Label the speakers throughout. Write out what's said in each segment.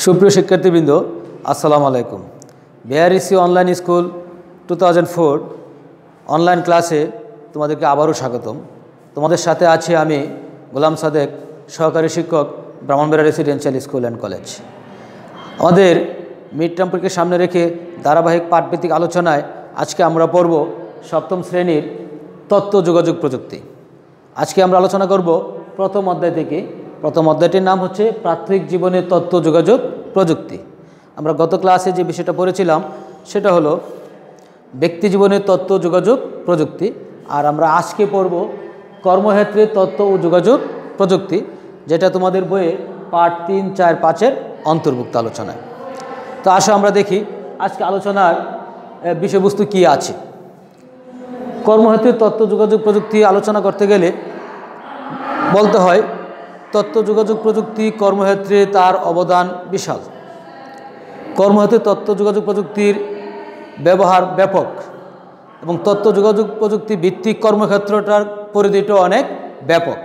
Speaker 1: সুপ্রিয় শিক্ষার্থীবৃন্দ, আসসালামু আলাইকুম। বিআরইসি অনলাইন স্কুল 2004 অনলাইন ক্লাসে তোমাদেরকে আবারও স্বাগতম। তোমাদের সাথে আছি আমি গোলাম সাদেক, সহকারী শিক্ষক, Brahmanbaria residential school and college. আমাদের মিড টার্ম পরীক্ষার সামনে রেখে ধারাবাহিক পাঠভিত্তিক আলোচনায় আজকে আমরা পড়ব সপ্তম শ্রেণীর তথ্য যোগাযোগ প্রযুক্তি। আজকে আমরা আলোচনা করব প্রথম অধ্যায় থেকে। প্রথম অধ্যায়টির নাম হচ্ছে প্রাথমিক জীবনের তথ্য যোগাযোগ প্রযুক্তি। আমরা গত ক্লাসে যে বিষয়টা পড়েছিলাম সেটা হলো ব্যক্তি জীবনের তথ্য যোগাযোগ প্রযুক্তি, আর আমরা আজকে পড়ব কর্মক্ষেত্রে তথ্য ও যোগাযোগ প্রযুক্তি, যেটা তোমাদের বইয়ে পাঠ 3, 4, 5-এর অন্তর্ভুক্ত আলোচনায়। তো আসো আমরা দেখি আজকে আলোচনার বিষয়বস্তু কী আছে। কর্মক্ষেত্রে তথ্য যোগাযোগ প্রযুক্তি আলোচনা করতে গেলে বলতে হয় তথ্য যোগাযোগ প্রযুক্তি কর্মক্ষেত্রে তার অবদান বিশাল। কর্মক্ষেত্রে তথ্য যোগাযোগ প্রযুক্তির ব্যবহার ব্যাপক এবং তথ্য যোগাযোগ প্রযুক্তি ভিত্তিক কর্মক্ষেত্রটার পরিধিটাও অনেক ব্যাপক।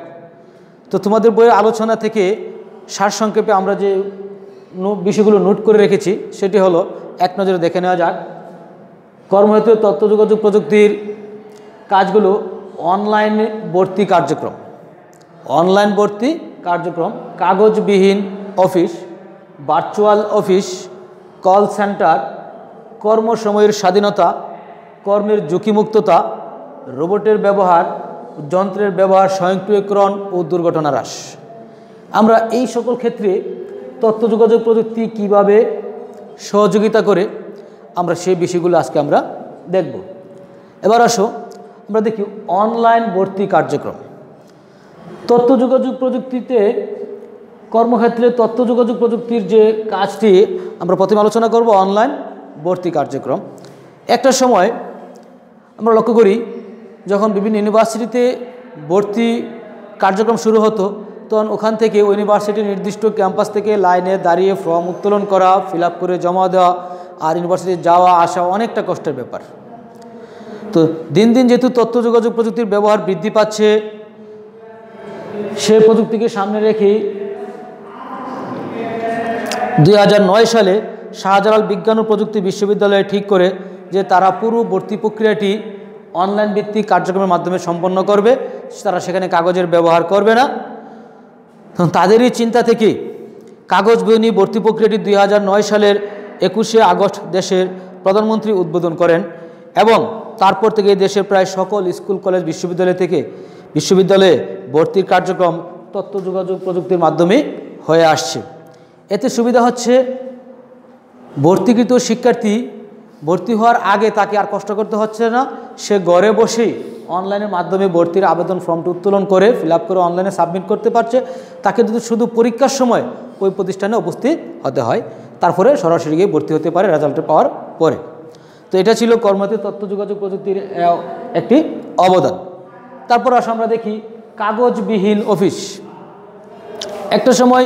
Speaker 1: তো তোমাদের বইয়ের আলোচনা থেকে সারসংক্ষেপে আমরা যে বিষয়গুলো নোট করে রেখেছি সেটি হলো, এক নজরে দেখে নেওয়া যাক। কর্মক্ষেত্রে তথ্য যোগাযোগ প্রযুক্তির কাজগুলো অনলাইন ভর্তি কার্যক্রম, কাগজবিহীন office, virtual office, call centre, কর্মসময়ের স্বাধীনতা, কর্মের ঝুঁকিমুক্ততা, রোবটের ব্যবহার, যন্ত্রের ব্যবহার, স্বয়ংক্রিয়করণ ও দুর্ঘটনা হ্রাস। আমরা এই সকল ক্ষেত্রে তথ্য যোগাযোগ প্রযুক্তি কিভাবে সহযোগিতা করে আমরা সেই বিষয়গুলো আজকে আমরা দেখব। এবার আসো আমরা দেখি অনলাইন ভর্তি কার্যক্রম। তথ্য যোগাযোগ প্রযুক্তিতে কর্মক্ষেত্রে তথ্য যোগাযোগ প্রযুক্তির যে কাজটি আমরা প্রথমে আলোচনা করব অনলাইন ভর্তি কার্যক্রম। একটা সময় আমরা লক্ষ্য করি যখন বিভিন্ন ইউনিভার্সিটিতে ভর্তি কার্যক্রম শুরু হতো, তখন ওখান থেকে ইউনিভার্সিটির নির্দিষ্ট ক্যাম্পাস থেকে লাইনে দাঁড়িয়ে ফর্ম উত্তোলন করা, ফিল আপ করে জমা দেওয়া, আর ইউনিভার্সিটি যাওয়া আসা অনেকটা কষ্টের ব্যাপার। তো দিন দিন যেহেতু তথ্য যোগাযোগ প্রযুক্তির ব্যবহার বৃদ্ধি পাচ্ছে, সে প্রযুক্তিকে সামনে রেখেই 2009 সালে শাহজালাল বিজ্ঞান ও প্রযুক্তি বিশ্ববিদ্যালয়ে ঠিক করে যে তারা পুরো ভর্তি প্রক্রিয়াটি অনলাইন ভিত্তিক কার্যক্রমের মাধ্যমে সম্পন্ন করবে, তারা সেখানে কাগজের ব্যবহার করবে না। তাদেরই চিন্তা থেকে কাগজবিহীন ভর্তি প্রক্রিয়াটি 2009 সালের 21শে আগস্ট দেশের প্রধানমন্ত্রী উদ্বোধন করেন এবং তারপর থেকে দেশের প্রায় সকল স্কুল, কলেজ, বিশ্ববিদ্যালয়ে ভর্তির কার্যক্রম তথ্য যোগাযোগ প্রযুক্তির মাধ্যমে হয়ে আসছে। এতে সুবিধা হচ্ছে ভর্তিকৃত শিক্ষার্থী ভর্তি হওয়ার আগে তাকে আর কষ্ট করতে হচ্ছে না, সে ঘরে বসেই অনলাইনের মাধ্যমে ভর্তির আবেদন ফর্মটি উত্তোলন করে ফিল আপ করে অনলাইনে সাবমিট করতে পারছে। তাকে শুধু পরীক্ষার সময় ওই প্রতিষ্ঠানে উপস্থিত হতে হয়, তারপরে সরাসরি গিয়ে ভর্তি হতে পারে রেজাল্টে পাওয়ার পরে। তো এটা ছিল কর্মক্ষেত্রে তথ্য যোগাযোগ প্রযুক্তির একটি অবদান। তারপর আসলে আমরা দেখি কাগজবিহীন অফিস। একটা সময়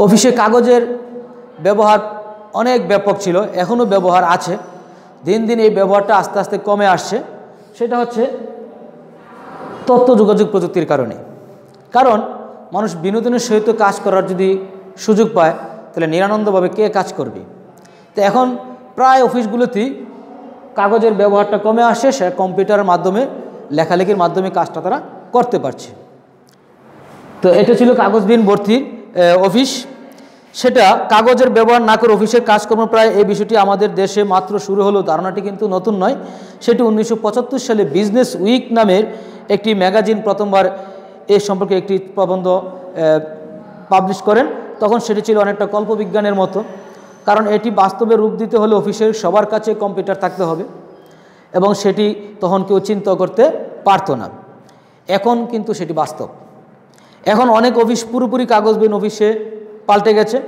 Speaker 1: অফিসে কাগজের ব্যবহার অনেক ব্যাপক ছিল, এখনও ব্যবহার আছে। দিন দিন এই ব্যবহারটা আস্তে আস্তে কমে আসছে। সেটা হচ্ছে তথ্য যোগাযোগ প্রযুক্তির কারণে। কারণ মানুষ বিনোদনের সহিত কাজ করার যদি সুযোগ পায় তাহলে নিরানন্দভাবে কে কাজ করবে। তো এখন প্রায় অফিসগুলোতেই কাগজের ব্যবহারটা কমে আসে, সে কম্পিউটারের মাধ্যমে লেখালেখির মাধ্যমে কাজটা তারা করতে পারছে। তো এটা ছিল কাগজবিহীন ভর্তির অফিস। সেটা কাগজের ব্যবহার না করে অফিসের কাজকর্ম প্রায় এই বিষয়টি আমাদের দেশে মাত্র শুরু হলো, ধারণাটি কিন্তু নতুন নয়। সেটি 1975 সালে বিজনেস উইক নামের একটি ম্যাগাজিন প্রথমবার এ সম্পর্কে একটি প্রবন্ধ পাবলিশ করেন। তখন সেটি ছিল অনেকটা কল্পবিজ্ঞানের মতো, কারণ এটি বাস্তবে রূপ দিতে হলে অফিসের সবার কাছে কম্পিউটার থাকতে হবে এবং সেটি তখন কেউ চিন্তা করতে পারতো না। এখন কিন্তু সেটি বাস্তব। এখন অনেক অফিস পুরোপুরি কাগজবিহীন অফিসে পাল্টে গেছে।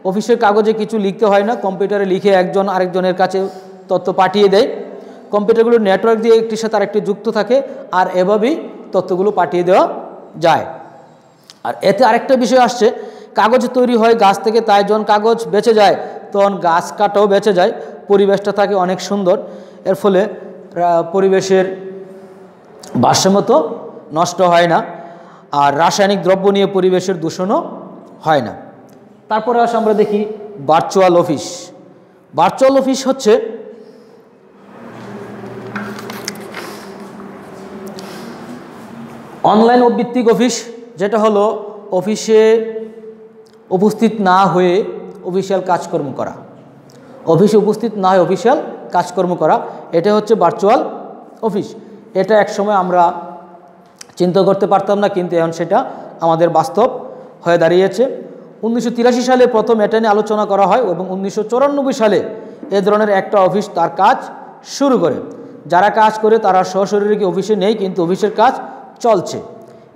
Speaker 1: অফিসের কাগজে কিছু লিখতে হয় না, কম্পিউটারে লিখে একজন আরেকজনের কাছে তথ্য পাঠিয়ে দেয়। কম্পিউটারগুলোর নেটওয়ার্ক দিয়ে একটির সাথে আরেকটি যুক্ত থাকে, আর এভাবেই তথ্যগুলো পাঠিয়ে দেওয়া যায়। আর এতে আরেকটা বিষয় আসছে, কাগজ তৈরি হয় গাছ থেকে, তাই যখন কাগজ বেঁচে যায় তখন গাছ কাটাও বেঁচে যায়, পরিবেশটা থাকে অনেক সুন্দর। এর ফলে পরিবেশের ভারসাম্য তো নষ্ট হয় না, আর রাসায়নিক দ্রব্য নিয়ে পরিবেশের দূষণও হয় না। তারপরে আসে আমরা দেখি ভার্চুয়াল অফিস। ভার্চুয়াল অফিস হচ্ছে অনলাইন ভিত্তিক অফিস, যেটা হলো অফিসে উপস্থিত না হয়ে অফিসিয়াল কাজকর্ম করা, অফিসে উপস্থিত না হয়ে অফিসিয়াল কাজকর্ম করা, এটা হচ্ছে ভার্চুয়াল অফিস। এটা একসময় আমরা চিন্তা করতে পারতাম না, কিন্তু এখন সেটা আমাদের বাস্তব হয়ে দাঁড়িয়েছে। 1983 সালে প্রথম এটা নিয়ে আলোচনা করা হয় এবং 1994 সালে এ ধরনের একটা অফিস তার কাজ শুরু করে। যারা কাজ করে তারা সশরীরে কি অফিসে নেই, কিন্তু অফিসের কাজ চলছে।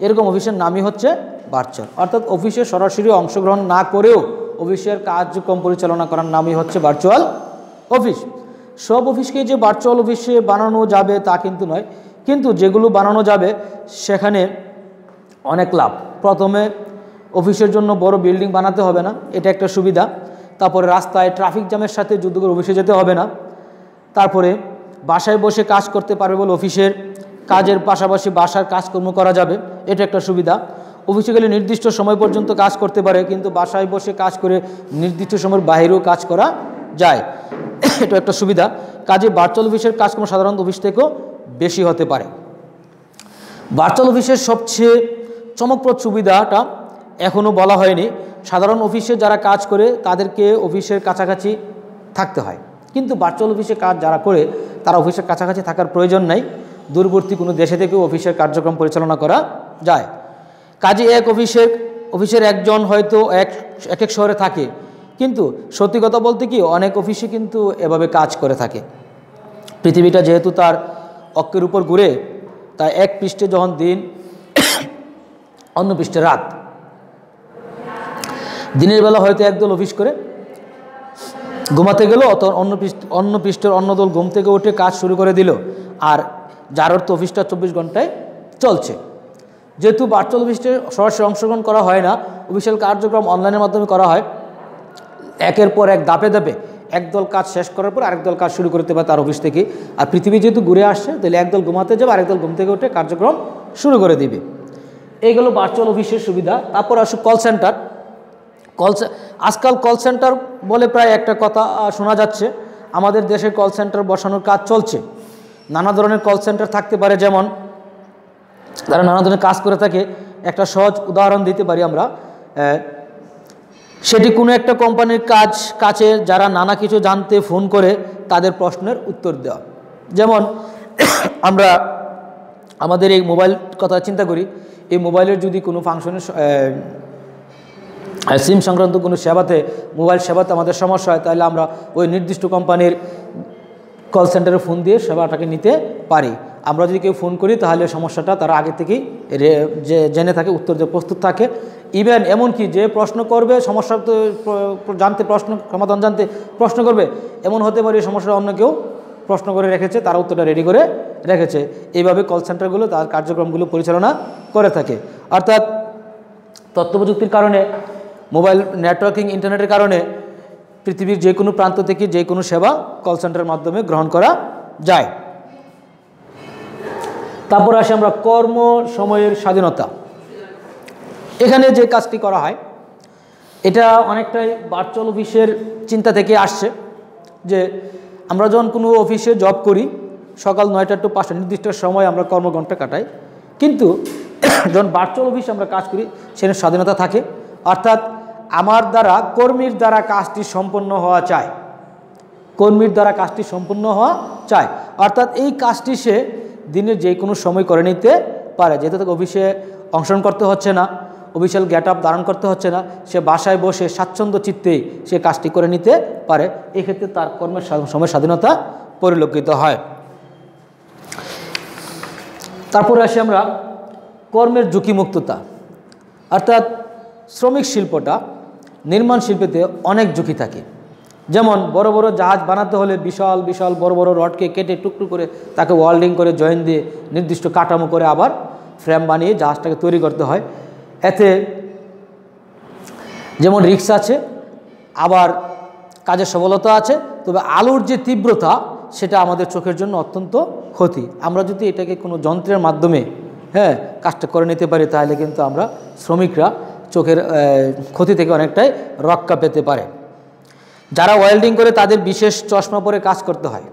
Speaker 1: এরকম অফিসের নামই হচ্ছে ভার্চুয়াল, অর্থাৎ অফিসে সরাসরি অংশগ্রহণ না করেও অফিসের কার্যক্রম পরিচালনা করার নামই হচ্ছে ভার্চুয়াল অফিস। সব অফিসকে যে ভার্চুয়াল অফিসে বানানো যাবে তা কিন্তু নয়, কিন্তু যেগুলো বানানো যাবে সেখানে অনেক লাভ। প্রথমে অফিসের জন্য বড় বিল্ডিং বানাতে হবে না, এটা একটা সুবিধা। তারপরে রাস্তায় ট্রাফিক জ্যামের সাথে যুদ্ধ করে অফিসে যেতে হবে না। তারপরে বাসায় বসে কাজ করতে পারবে বলে অফিসের কাজের পাশাপাশি বাসার কাজকর্ম করা যাবে, এটা একটা সুবিধা। অফিসে গেলে নির্দিষ্ট সময় পর্যন্ত কাজ করতে পারে, কিন্তু বাসায় বসে কাজ করে নির্দিষ্ট সময়ের বাইরেও কাজ করা যায়, এটা একটা সুবিধা। কাজে ভার্চুয়াল অফিসের কাজকর্ম সাধারণ অফিস থেকেও বেশি হতে পারে। ভার্চুয়াল অফিসের সবচেয়ে চমকপ্রদ সুবিধাটা এখনও বলা হয়নি। সাধারণ অফিসে যারা কাজ করে তাদেরকে অফিসের কাছাকাছি থাকতে হয়, কিন্তু ভার্চুয়াল অফিসে কাজ যারা করে তারা অফিসের কাছাকাছি থাকার প্রয়োজন নাই, দূরবর্তী কোনো দেশে থেকেও অফিসের কার্যক্রম পরিচালনা করা যায়। কাজে এক অফিসের একজন হয়তো এক এক শহরে থাকে, কিন্তু সত্যি কথা বলতে কি অনেক অফিসে কিন্তু এভাবে কাজ করে থাকে। পৃথিবীটা যেহেতু তার অক্ষের উপর ঘুরে, তাই এক পৃষ্ঠে যখন দিন অন্য পৃষ্ঠে রাত। দিনের বেলা হয়তো একদল অফিস করে ঘুমাতে গেল, তখন অন্য পৃষ্ঠের অন্য দল ঘুম থেকে উঠে কাজ শুরু করে দিল, আর যার অর্থ অফিসটা 24 ঘন্টায় চলছে। যেহেতু ভার্চুয়াল অফিসে সরাসরি অংশগ্রহণ করা হয় না, অফিসিয়াল কার্যক্রম অনলাইনের মাধ্যমে করা হয়, একের পর এক ধাপে ধাপে একদল কাজ শেষ করার পর আরেক দল কাজ শুরু করতে পারে তার অফিস থেকে। আর পৃথিবী যেহেতু ঘুরে আসছে, তাহলে একদল ঘুমাতে যাবে, আরেকদল ঘুম থেকে উঠে কার্যক্রম শুরু করে দিবে। এইগুলো ভার্চুয়াল অফিসের সুবিধা। তারপর আসুক কল সেন্টার। আজকাল কল সেন্টার বলে প্রায় একটা কথা শোনা যাচ্ছে, আমাদের দেশে কল সেন্টার বসানোর কাজ চলছে। নানা ধরনের কল সেন্টার থাকতে পারে, যেমন তারা নানা ধরনের কাজ করে থাকে। একটা সহজ উদাহরণ দিতে পারি আমরা, সেটি কোনো একটা কোম্পানির কাছে যারা নানা কিছু জানতে ফোন করে তাদের প্রশ্নের উত্তর দেওয়া। যেমন আমরা আমাদের এই মোবাইল কথা চিন্তা করি, এই মোবাইলের যদি কোনো ফাংশনের সিম সংক্রান্ত কোনো মোবাইল সেবাতে আমাদের সমস্যা হয়, তাহলে আমরা ওই নির্দিষ্ট কোম্পানির কল সেন্টারে ফোন দিয়ে সেবাটাকে নিতে পারি। আমরা যদি কেউ ফোন করি তাহলে সমস্যাটা তারা আগে থেকেই জেনে থাকে, উত্তর দিয়ে প্রস্তুত থাকে। ইভেন এমনকি যে প্রশ্ন করবে সমস্যা জানতে, সমাধান জানতে প্রশ্ন করবে, এমন হতে পারে সমস্যাটা অন্য কেউ প্রশ্ন করে রেখেছে, তারা উত্তরটা রেডি করে রেখেছে। এইভাবে কল সেন্টারগুলো তার কার্যক্রমগুলো পরিচালনা করে থাকে। অর্থাৎ তথ্য প্রযুক্তির কারণে, মোবাইল নেটওয়ার্কিং, ইন্টারনেটের কারণে পৃথিবীর যে কোনো প্রান্ত থেকে যে কোনো সেবা কল সেন্টারের মাধ্যমে গ্রহণ করা যায়। তারপর আসে আমরা কর্ম সময়ের স্বাধীনতা। এখানে যে কাজটি করা হয় এটা অনেকটাই ভার্চুয়াল অফিসের চিন্তা থেকে আসছে, যে আমরা যখন কোনো অফিসে জব করি সকাল 9টা to 5টা নির্দিষ্ট সময় আমরা কর্মঘণ্টা কাটাই, কিন্তু যখন ভার্চুয়াল অফিসে আমরা কাজ করি সেখানে স্বাধীনতা থাকে। অর্থাৎ আমার দ্বারা কর্মীর দ্বারা কাজটি সম্পন্ন হওয়া চাই, কর্মীর দ্বারা কাজটি সম্পন্ন হওয়া চাই। অর্থাৎ এই কাজটি সে দিনের যে কোনো সময় করে নিতে পারে, যেহেতু তাকে অফিসে অংশগ্রহণ করতে হচ্ছে না, অফিসিয়াল গেট আপ ধারণ করতে হচ্ছে না, সে বাসায় বসে স্বাচ্ছন্দ্য চিত্তেই সে কাজটি করে নিতে পারে। এক্ষেত্রে তার কর্মের সময় স্বাধীনতা পরিলক্ষিত হয়। তারপরে আসি আমরা কর্মের ঝুঁকিমুক্ততা। অর্থাৎ শ্রমিক শিল্পটা, নির্মাণ শিল্পেতে অনেক ঝুঁকি থাকে। যেমন বড় বড় জাহাজ বানাতে হলে বিশাল বিশাল বড় বড় রডকে কেটে টুকটুক করে তাকে ওয়েল্ডিং করে জয়েন দিয়ে নির্দিষ্ট কাঠামো করে আবার ফ্রেম বানিয়ে জাহাজটাকে তৈরি করতে হয়। এতে যেমন রিস্ক আছে, আবার কাজের সফলতা আছে, তবে আলোর যে তীব্রতা সেটা আমাদের চোখের জন্য অত্যন্ত ক্ষতি। আমরা যদি এটাকে কোনো যন্ত্রের মাধ্যমে কাজটা করে নিতে পারি, তাহলে কিন্তু আমরা শ্রমিকরা চোখের ক্ষতি থেকে অনেকটাই রক্ষা পেতে পারে। যারা ওয়েল্ডিং করে তাদের বিশেষ চশমা পরে কাজ করতে হয়,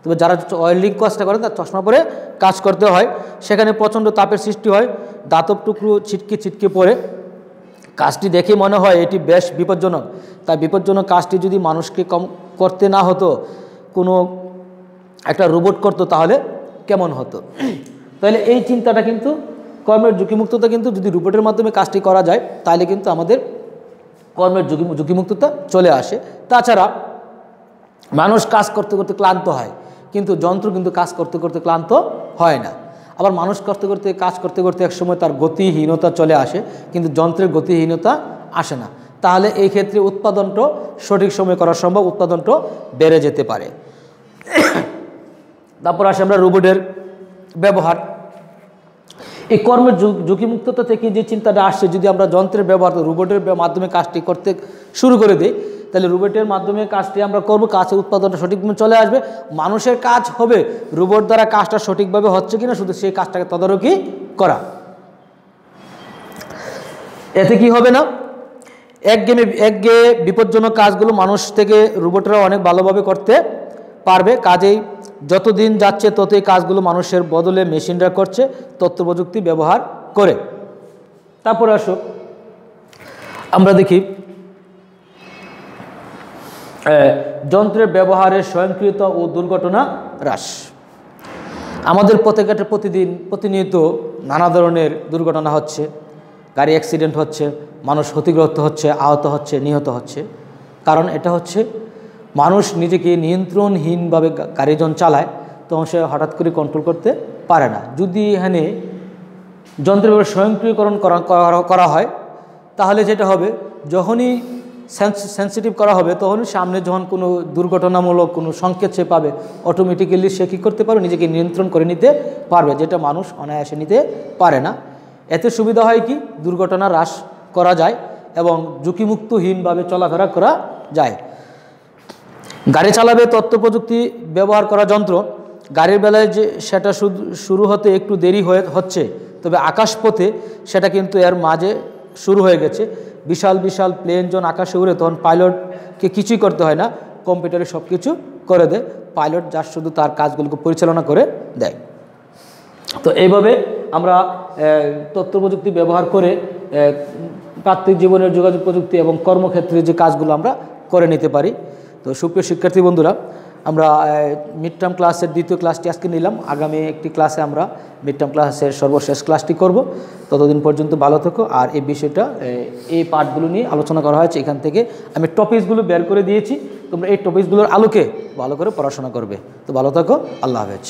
Speaker 1: তবে যারা ওয়েল্ডিং কাজটা করে তার চশমা পরে কাজ করতে হয়। সেখানে প্রচণ্ড তাপের সৃষ্টি হয়, দাতব টুকরো ছিটকে ছিটকে পড়ে। কাজটি দেখে মনে হয় এটি বেশ বিপজ্জনক। তাই বিপজ্জনক কাজটি যদি মানুষকে কম করতে না হতো, কোনো একটা রোবট করতো, তাহলে কেমন হতো? তাহলে এই চিন্তাটা কিন্তু, কর্মের ঝুঁকিমুক্ততা কিন্তু যদি রোবটের মাধ্যমে কাজটি করা যায় তাহলে কিন্তু আমাদের কর্মের ঝুঁকিমুক্ততা চলে আসে। তাছাড়া মানুষ কাজ করতে করতে ক্লান্ত হয়, কিন্তু যন্ত্র কিন্তু কাজ করতে করতে ক্লান্ত হয় না। আবার মানুষ কাজ করতে করতে একসময় তার গতিহীনতা চলে আসে, কিন্তু যন্ত্রের গতিহীনতা আসে না। তাহলে এই ক্ষেত্রে উৎপাদনটা সঠিক সময়ে করা সম্ভব, উৎপাদনটা বেড়ে যেতে পারে। তারপর আসে আমরা রোবটের ব্যবহার। এই কর্মের ঝুঁকিমুক্ততা থেকে যে চিন্তাটা আসছে, যদি আমরা যন্ত্রের ব্যবহার রোবটের মাধ্যমে কাজটি করতে শুরু করে দিই, তাহলে রোবটের মাধ্যমে কাজটি আমরা করব, কাজের উৎপাদনটা সঠিকভাবে চলে আসবে। মানুষের কাজ হবে রোবট দ্বারা কাজটা সঠিকভাবে হচ্ছে কিনা শুধু সেই কাজটাকে তদারকি করা। এতে কি হবে না, একঘেয়ে বিপজ্জনক কাজগুলো মানুষ থেকে রোবটরা অনেক ভালোভাবে করতে পারবে। কাজেই যতদিন যাচ্ছে ততই কাজগুলো মানুষের বদলে মেশিনরা করছে তথ্য প্রযুক্তি ব্যবহার করে। তারপরে আসো আমরা দেখি যন্ত্রের ব্যবহারের স্বয়ংক্রিয়তা ও দুর্ঘটনা হ্রাস। আমাদের পথে-ঘাটে প্রতিনিয়ত নানা ধরনের দুর্ঘটনা হচ্ছে, গাড়ি অ্যাক্সিডেন্ট হচ্ছে, মানুষ ক্ষতিগ্রস্ত হচ্ছে, আহত হচ্ছে, নিহত হচ্ছে। কারণ এটা হচ্ছে মানুষ নিজেকে নিয়ন্ত্রণহীনভাবে গাড়ি যখন চালায় তখন সে হঠাৎ করে কন্ট্রোল করতে পারে না। যদি এখানে যন্ত্রের ব্যাপারে স্বয়ংক্রিয়করণ করা হয় তাহলে যেটা হবে, যখনই সেন্সিটিভ করা হবে তখনই সামনে যখন কোনো দুর্ঘটনামূলক কোনো সংকেত সে পাবে, অটোমেটিক্যালি সে কী করতে পারবে, নিজেকে নিয়ন্ত্রণ করে নিতে পারবে, যেটা মানুষ অনায়াসে নিতে পারে না। এতে সুবিধা হয় কি, দুর্ঘটনা হ্রাস করা যায় এবং ঝুঁকিমুক্তহীনভাবে চলাফেরা করা যায়। গাড়ি চালাবে তথ্য প্রযুক্তি ব্যবহার করা যন্ত্র। গাড়ির বেলায় যে সেটা শুরু হতে একটু দেরি হচ্ছে, তবে আকাশপথে সেটা কিন্তু এর মাঝে শুরু হয়ে গেছে। বিশাল বিশাল প্লেন যখন আকাশে উড়ে তখন পাইলটকে কিছুই করতে হয় না, কম্পিউটারে সব কিছু করে দেয়। পাইলট যার শুধু তার কাজগুলোকে পরিচালনা করে দেয়। তো এইভাবে আমরা তথ্য প্রযুক্তি ব্যবহার করে প্রাত্যহিক জীবনের যোগাযোগ প্রযুক্তি এবং কর্মক্ষেত্রে যে কাজগুলো আমরা করে নিতে পারি। তো সুপ্রিয় শিক্ষার্থী বন্ধুরা, আমরা মিড টার্ম ক্লাসের দ্বিতীয় ক্লাসটি আজকে নিলাম। আগামী একটি ক্লাসে আমরা মিড টার্ম ক্লাসের সর্বশেষ ক্লাসটি করব। ততদিন পর্যন্ত ভালো থেকো। আর এই বিষয়টা, এই পার্টগুলো নিয়ে আলোচনা করা হয়েছে, এখান থেকে আমি টপিকসগুলো বের করে দিয়েছি। তোমরা এই টপিকসগুলোর আলোকে ভালো করে পড়াশোনা করবে। তো ভালো থাকো, আল্লাহ হাফেজ।